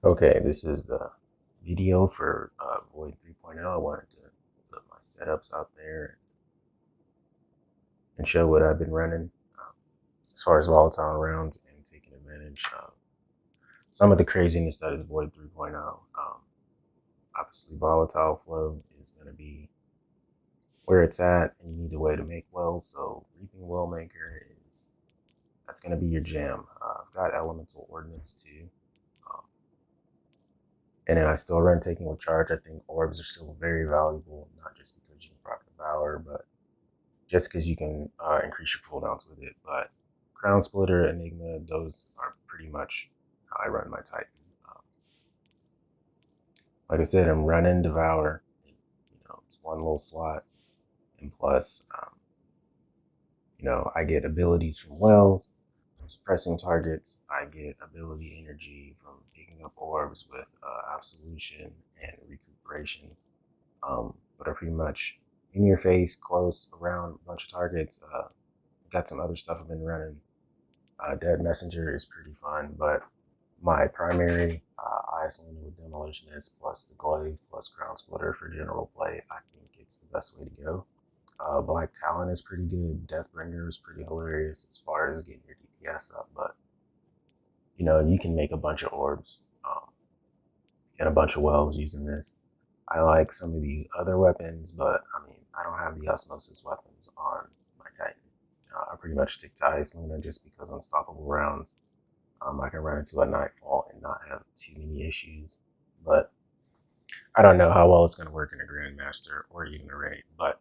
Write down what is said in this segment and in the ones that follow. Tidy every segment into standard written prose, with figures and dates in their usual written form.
Okay, this is the video for Void 3.0. I wanted to put my setups out there and show what I've been running as far as volatile rounds and taking advantage of some of the craziness that is Void 3.0. Obviously, volatile flow is going to be where it's at, and you need a way to make wells. So, Reaping Well Maker that's going to be your jam. I've got Elemental Ordnance too. Um, And then I still run Taking with Charge. I think orbs are still very valuable, not just because you can proc the Valor, but just because you can increase your cooldowns with it. But Crown Splitter, Enigma, those are pretty much how I run my Titan. Like I said, I'm running Devour. It's one little slot, and plus, I get abilities from wells, from suppressing targets. I get ability energy from picking up orbs with Absolution and Recuperation. But are pretty much in your face, close, around a bunch of targets. Got some other stuff I've been running. Dead Messenger is pretty fun, but my primary Iceland with Demolitionist plus the Glaive plus Crown Splitter for general play, I think it's the best way to go. Black Talon is pretty good. Deathbringer is pretty hilarious as far as getting your DPS up, but you can make a bunch of orbs and a bunch of wells using this. I like some of these other weapons, but I don't have the osmosis weapons on my Titan. I pretty much stick to Iceland just because unstoppable rounds. I can run into a Nightfall and not have too many issues, but I don't know how well it's going to work in a Grandmaster or even a raid. But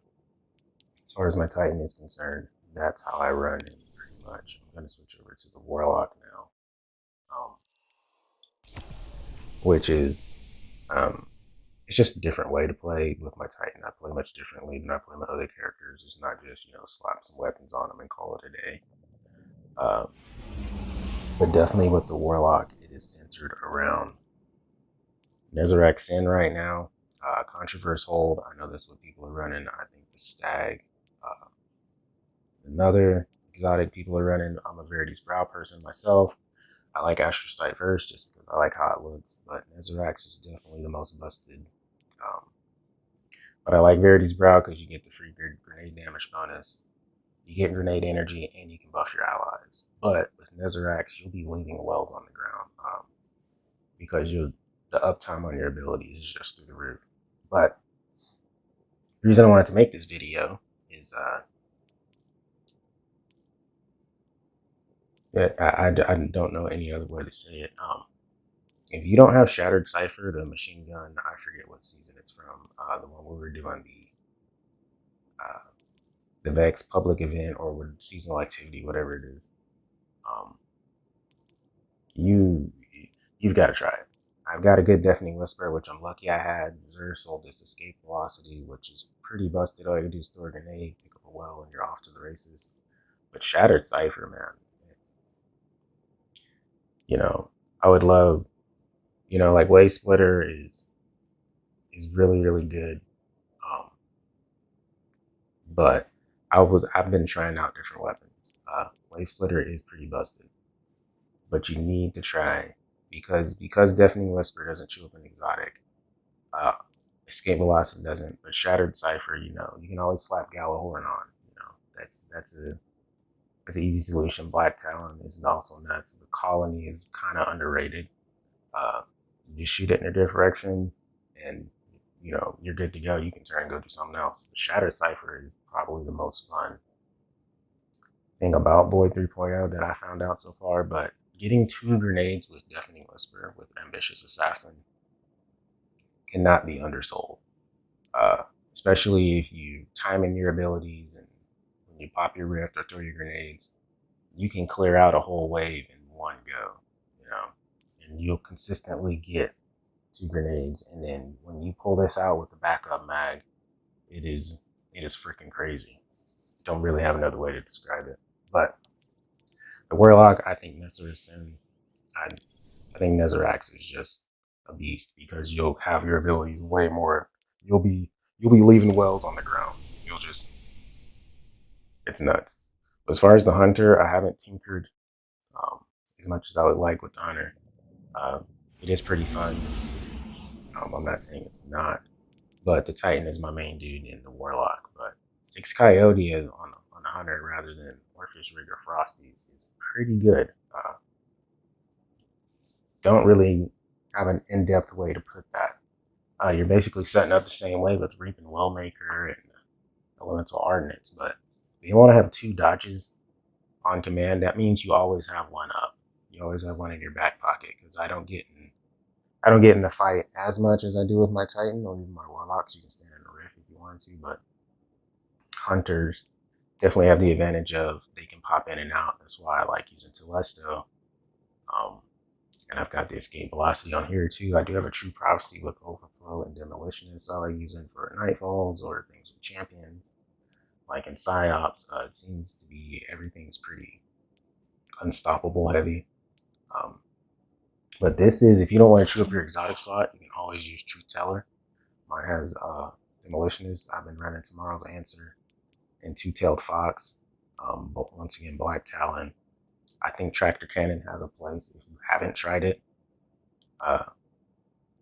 as far as my Titan is concerned, that's how I run it pretty much. I'm going to switch over to the Warlock now, which is um, it's just a different way to play with my Titan. I play much differently than I play my other characters. It's not just, slap some weapons on them and call it a day. Uh, but definitely with the Warlock, it is centered around Nezarec Sin right now. Controverse Hold, I know that's what people are running. I think the Stag. Another exotic people are running. I'm a Verity's Brow person myself. I like Astrocyte first just because I like how it looks, but Nezarax is definitely the most busted. Um, but I like Verity's Brow because you get the free grenade damage bonus. You get grenade energy and you can buff your allies. But with Nezarax, you'll be leaving wells on the ground because the uptime on your abilities is just through the roof. But the reason I wanted to make this video is I don't know any other way to say it. If you don't have Shattered Cipher, the machine gun, I forget what season it's from, the one we were doing the Vex public event or with seasonal activity, whatever it is, um, you've got to try it. I've got a good Deafening Whisper, which I'm lucky I had. Zer sold this Escape Velocity, which is pretty busted. All you can do is throw a grenade, pick up a well, and you're off to the races. But Shattered Cipher, man, I would love, like Wave Splitter is really, really good. Um, but I've been trying out different weapons. Wave Splitter is pretty busted, but you need to try because Deafening Whisper doesn't show up in exotic. Uh, Escape Velocity doesn't, but Shattered Cipher, you can always slap Galahorn on. That's an easy solution. Black Talon is also nuts. The Colony is kind of underrated. You shoot it in a direction, and you're good to go. You can turn and go do something else. The Shattered Cipher is probably the most fun thing about Void 3.0 that I found out so far. But getting 2 grenades with Deafening Whisper with Ambitious Assassin cannot be undersold. Uh, Especially if you time in your abilities and when you pop your rift or throw your grenades, you can clear out a whole wave in one go, and you'll consistently get 2 grenades. And then when you pull this out with the backup mag, it is freaking crazy. Don't really have another way to describe it. But the Warlock, I think I think Nezarax is just a beast because you'll have your abilities way more. You'll be leaving wells on the ground. It's nuts. But as far as the Hunter, I haven't tinkered um, as much as I would like with the Hunter. Uh, It is pretty fun. I'm not saying it's not, but the Titan is my main dude in the Warlock. But 6 Coyote is on a hunter rather than Orpheus Rig or Frosties is pretty good. Don't really have an in-depth way to put that. You're basically setting up the same way with Reap and Wellmaker and Elemental Ordnance, but if you want to have 2 dodges on command, that means you always have one up. You always have one in your back pocket, because I don't get in the fight as much as I do with my Titan or even my Warlocks. You can stand in the riff if you want to, but Hunters definitely have the advantage of they can pop in and out. That's why I like using Telesto. Um, and I've got the escape velocity on here too. I do have a True Prophecy with Overflow and Demolitionist. I like using for Nightfalls or things with champions. Like in Psyops, it seems to be everything's pretty unstoppable heavy. Um, but this is, if you don't want to chew up your exotic slot, you can always use Truth Teller. Mine has Demolitionist. I've been running Tomorrow's Answer and Two-Tailed Fox. But once again, Black Talon. I think Tractor Cannon has a place if you haven't tried it.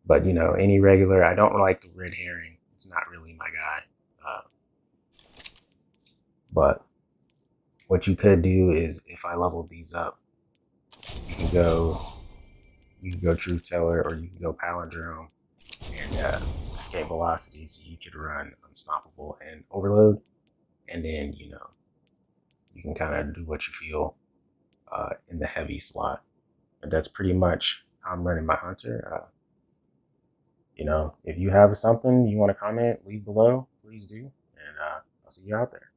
But you know, any regular, I don't like the Red Herring. It's not really my guy. But what you could do is, if I leveled these up, you can go Truth Teller, or you can go Palindrome and Escape Velocity, so you could run Unstoppable and Overload, and then you know you can kind of do what you feel in the heavy slot. And that's pretty much how I'm running my Hunter. You know, if you have something you want to comment, leave below, please do, and I'll see you out there.